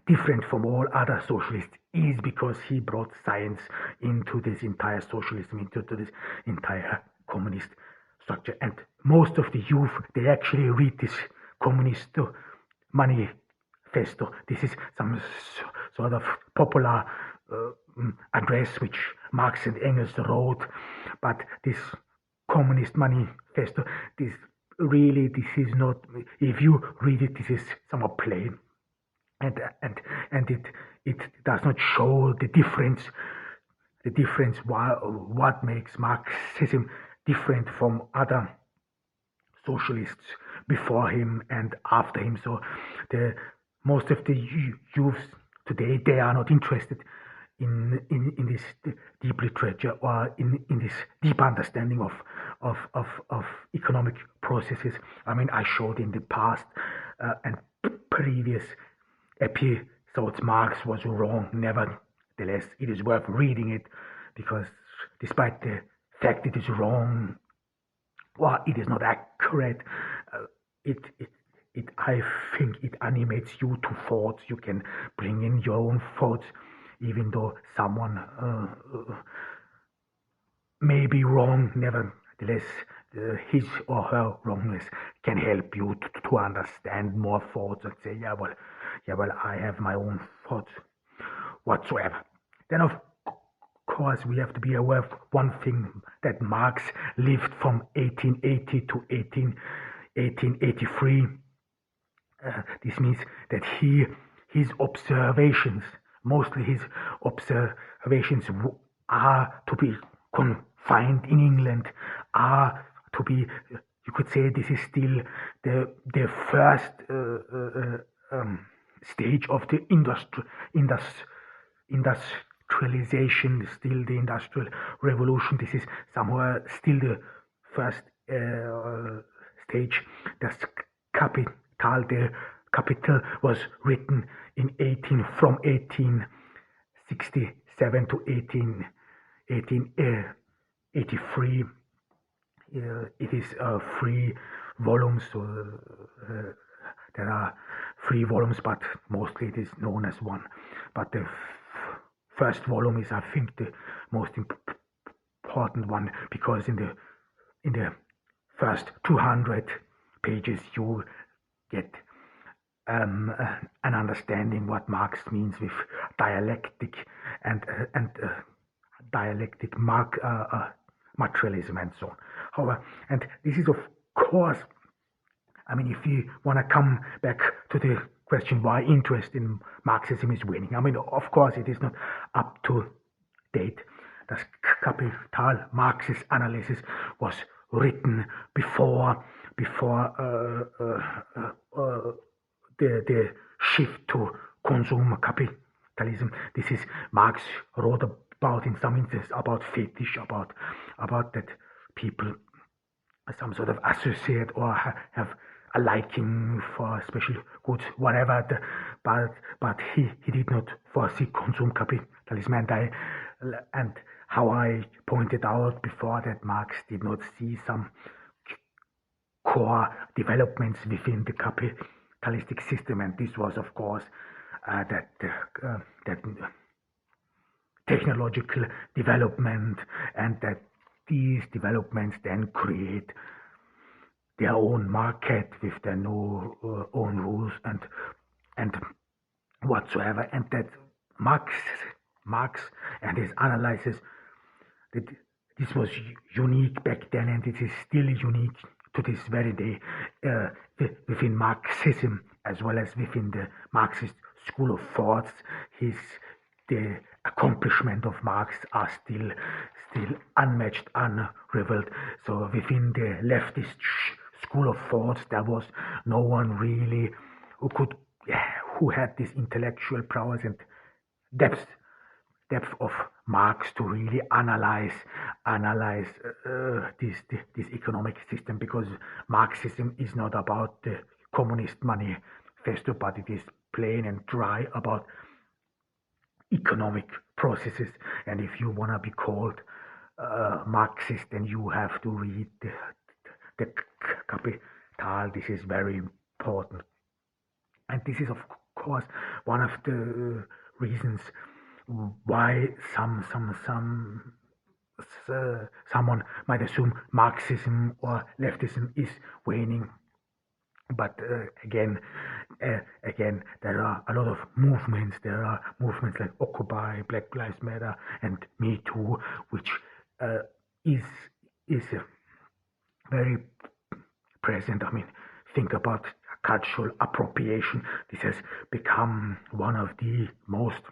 different from all other socialists is because he brought science into this entire socialism, into this entire communist structure. And most of the youth, they actually read this communist manifesto. This is some sort of popular address which Marx and Engels wrote, but this communist manifesto, this is not, if you read it, this is somewhat plain, and it does not show the difference what makes Marxism different from other socialists before him and after him. So the most of the youths today, they are not interested in this deep literature or in this deep understanding of economic processes. I mean, I showed in the past and previous episodes Marx was wrong. Nevertheless, it is worth reading it, because despite the fact it is wrong or it is not accurate, I think it animates you to thoughts. You can bring in your own thoughts, even though someone may be wrong. Nevertheless, his or her wrongness can help you to understand more thoughts and say, yeah, well, I have my own thoughts whatsoever. Then, of course, we have to be aware of one thing, that Marx lived from 1880 to 1883. This means that his observations, mostly his observations, are to be confined in England, are to be, you could say, this is still the first stage of the industrialization, still the industrial revolution. This is somehow still the first stage. The Capital was written from 1867 to 1883. It is 3 volumes, so there are 3 volumes, but mostly it is known as one. But the first volume is, I think, the most important one, because in the first 200 pages you get an understanding what Marx means with dialectic and dialectic materialism and so on. However, and this is of course, I mean, if you want to come back to the question why interest in Marxism is waning, I mean, of course, it is not up to date. Das Kapital, Marx's analysis, was written before the shift to consumer capitalism. This is Marx wrote about, in some instances, about fetish, about that people some sort of associate or have a liking for special goods, whatever. But he did not foresee consumer capitalism, and how I pointed out before, that Marx did not see some core developments within the capitalistic system, and this was, of course, that technological development, and that these developments then create their own market with their own rules and whatsoever, and that Marx and his analysis, that this was unique back then, and it is still unique to this very day within Marxism, as well as within the Marxist school of thoughts. The accomplishment of Marx are still unmatched, unrivaled. So within the leftist school of thoughts, there was no one really who had this intellectual prowess and depth of Marx to really analyze this economic system, because Marxism is not about the Communist Manifesto, but it is plain and dry about economic processes. And if you want to be called Marxist, then you have to read the Capital. This is very important, and this is of course, one of the reasons why someone might assume Marxism or leftism is waning. But again, there are a lot of movements. There are movements like Occupy, Black Lives Matter, and Me Too, which is very present. I mean, think about cultural appropriation. This has become one of the most,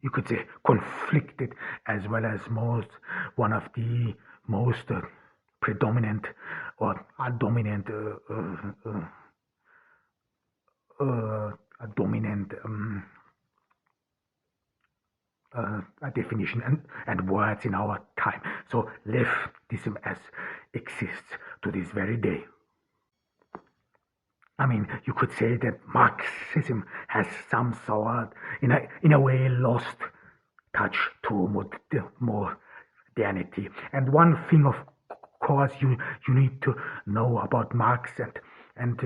you could say, conflicted, as well as one of the most predominant or dominant a dominant definition and words in our time. So leftism as exists to this very day. I mean, you could say that Marxism has some sort, in a way, lost touch to modernity. And one thing, of course, you need to know about Marx, and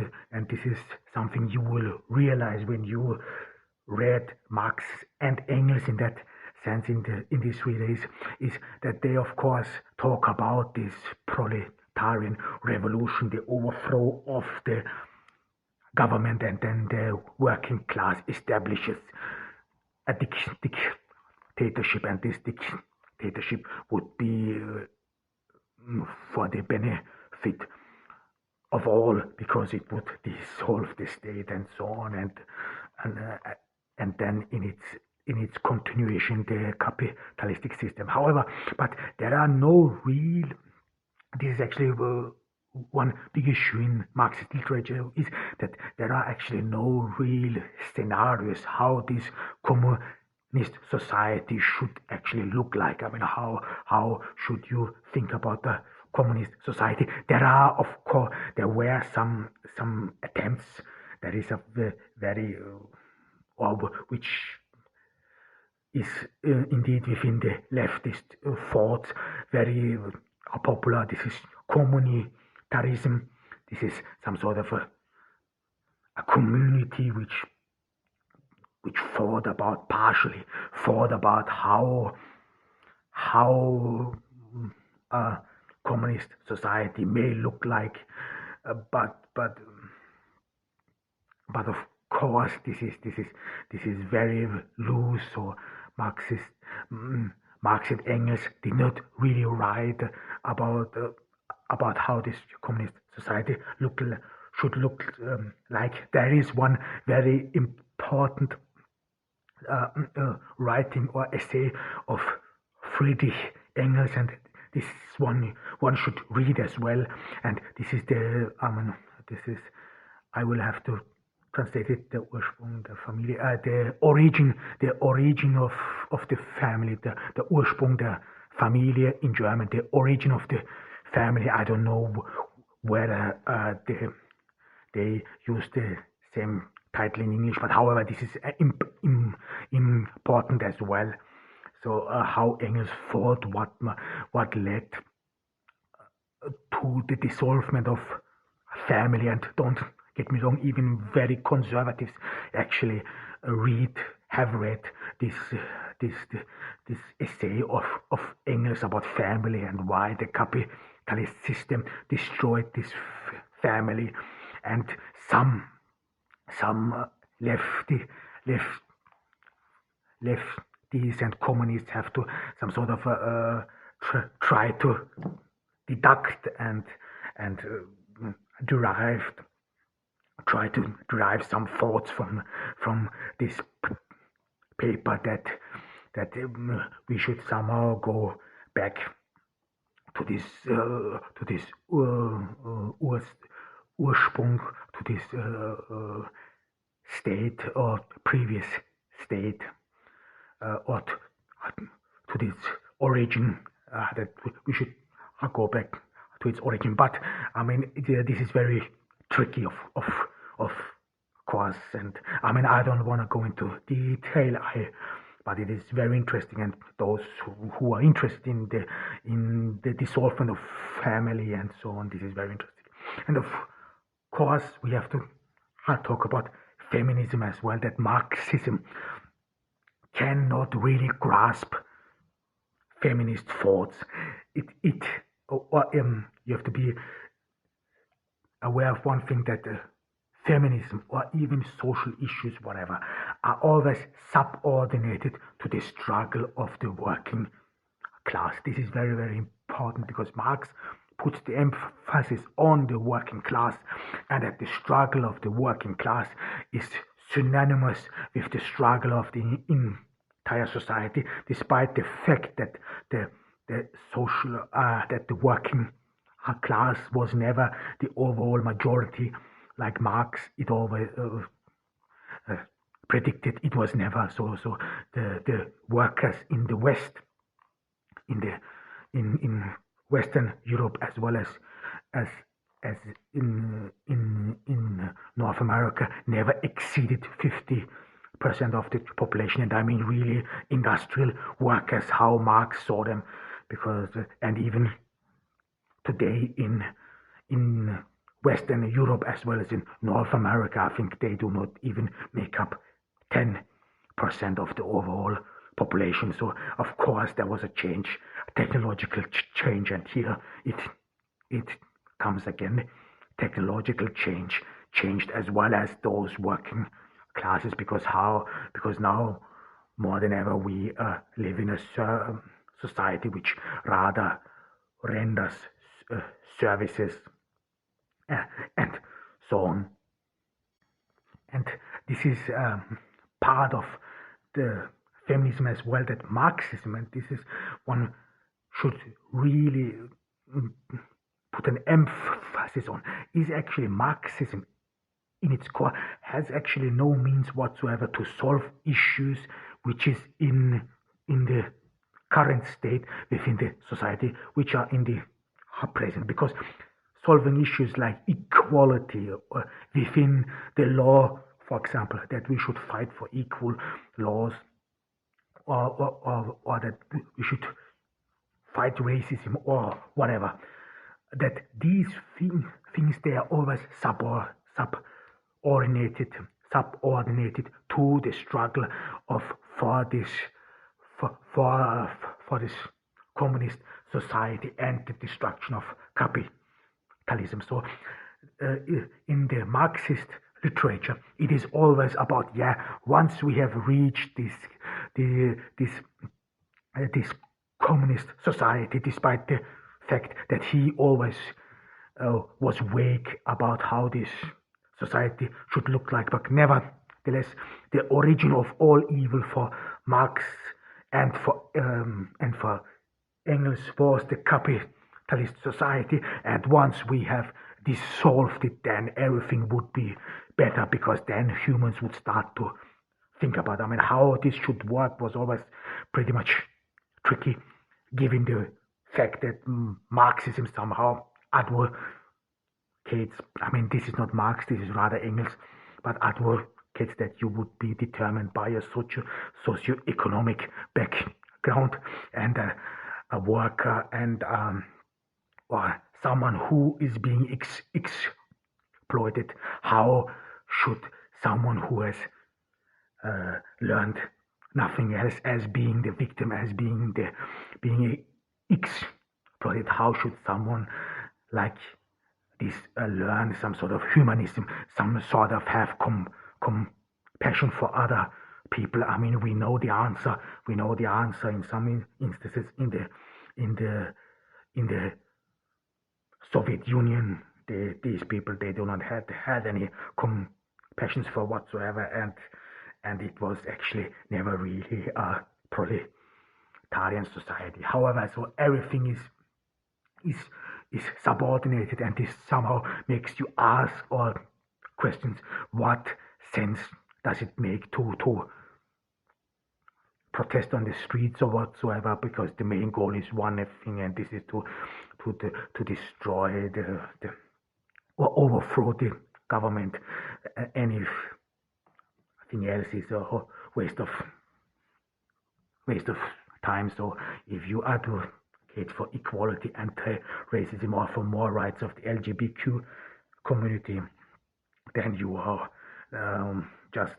this is something you will realize when you read Marx and Engels in that sense in these 3 days, is that they, of course, talk about this proletarian revolution, the overthrow of the government, and then the working class establishes a dictatorship, and this dictatorship would be for the benefit of all, because it would dissolve the state and so on, and then in its continuation the capitalistic system. However, but there are no real. This is actually one big issue in Marxist literature, is that there are actually no real scenarios how this communist society should actually look like. I mean, how should you think about the communist society? There were some attempts. There is a very which is indeed within the leftist thoughts very popular. This is communitarism. This is some sort of a community which partially thought about how a communist society may look like, but of course this is very loose. So Marx and Engels did not really write about how this communist society should look like. There is one very important writing or essay of Friedrich Engels, and this one should read as well. And this is I will have to translate it, der Ursprung der Familie, the origin of the family, the Ursprung der Familie in German, the origin of the family. I don't know whether they use the same title in English, but however, this is important as well. So how Engels thought, what led to the dissolvement of family. And don't get me wrong, even very conservatives actually have read this essay of Engels about family and why the capitalist system destroyed this family. And some lefties and communists have to some sort of try to deduct and try to derive some thoughts from this paper that we should somehow go back to this Ursprung, to this state or previous state, or to this origin, that we should go back to its origin. But I mean, this is very tricky, of course, and I mean, I don't want to go into detail, but it is very interesting, and those who are interested in the dissolvement of family and so on, this is very interesting. And of course, we have to talk about feminism as well, that Marxism cannot really grasp feminist thoughts. You have to be aware of one thing, that feminism or even social issues, whatever, are always subordinated to the struggle of the working class. This is very, very important because Marx puts the emphasis on the working class, and that the struggle of the working class is synonymous with the struggle of the entire society, despite the fact that the social that the working class was never the overall majority, like Marx it always uh, predicted. It was never so. So the workers in the West, in the in Western Europe, as well as as in North America, never exceeded 50% of the population, and I mean really industrial workers, how Marx saw them, because and even today in Western Europe as well as in North America, I think they do not even make up 10% of the overall population. So of course there was a change, a technological change, and here it comes again. Technological change changed as well as those working classes, because now more than ever we live in a society which rather renders uh, services uh, and so on. And this is part of the feminism as well, that Marxism, and this is one should really mm, put an emphasis on, is actually Marxism in its core has actually no means whatsoever to solve issues which is in the current state within the society, which are in the present, because solving issues like equality within the law, for example, that we should fight for equal laws, or that we should fight racism or whatever, that these things they are always subordinated to the struggle of for this for this communist society and the destruction of capitalism. So in the Marxist literature, it is always about, yeah, once we have reached this communist society, despite the fact that he always was vague about how this society should look like. But nevertheless, the origin of all evil for Marx and for Engels was the capitalist society. And once we have dissolved it, then everything would be better, because then humans would start to think about, I mean, how this should work was always pretty much tricky, given the fact that Marxism somehow advocates, I mean, this is not Marx, this is rather Engels, but advocates that you would be determined by a socio-economic background, and a worker and or someone who is being exploited. How should someone who has learned nothing else, as being the victim, as being exploited, how should someone like this learn some sort of humanism, some sort of have compassion for other people? I mean, we know the answer. We know the answer in some instances in the Soviet Union. These people, they do not had any compassions for whatsoever, and it was actually never really a proletarian society. However, so everything is subordinated, and this somehow makes you ask or questions, what sense does it make to protest on the streets or whatsoever, because the main goal is one thing, and this is to destroy the or overthrow the government. Anything else is a waste of time. So if you advocate for equality, anti-racism, or for more rights of the LGBTQ community, then you are just